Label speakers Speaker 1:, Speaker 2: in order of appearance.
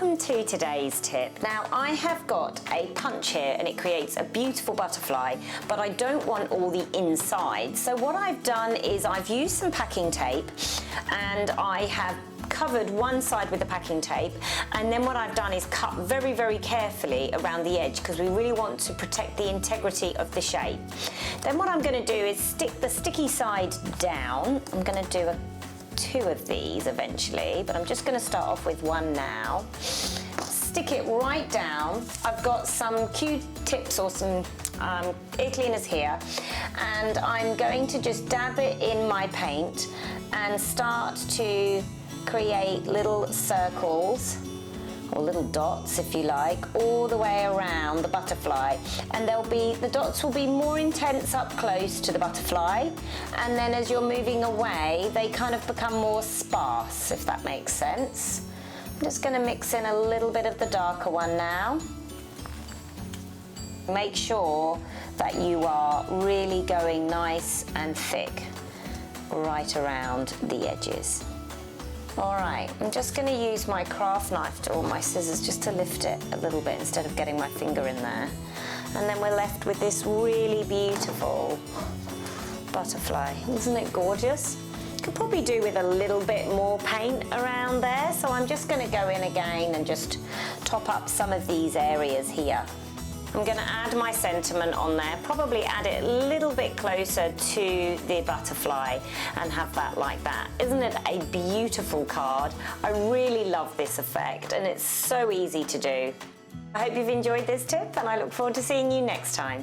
Speaker 1: welcome to today's tip. Now I have got a punch here and it creates a beautiful butterfly, but I don't want all the inside. So what I've done is I've used some packing tape and I have covered one side with the packing tape, and then what I've done is cut very, very carefully around the edge because we really want to protect the integrity of the shape. Then what I'm going to do is stick the sticky side down. I'm going to do two of these eventually, but I'm just going to start off with one now. Stick it right down. I've got some Q-tips or some ear cleaners here, and I'm going to just dab it in my paint and start to create little circles or little dots, if you like, all the way around the butterfly. And the dots will be more intense up close to the butterfly, and then as you're moving away they kind of become more sparse, if that makes sense. I'm just going to mix in a little bit of the darker one now. Make sure that you are really going nice and thick right around the edges. Alright, I'm just going to use my craft knife or my scissors just to lift it a little bit instead of getting my finger in there. And then we're left with this really beautiful butterfly. Isn't it gorgeous? Could probably do with a little bit more paint around there, so I'm just going to go in again and just top up some of these areas here. I'm going to add my sentiment on there, probably add it a little bit closer to the butterfly and have that like that. Isn't it a beautiful card? I really love this effect and it's so easy to do. I hope you've enjoyed this tip and I look forward to seeing you next time.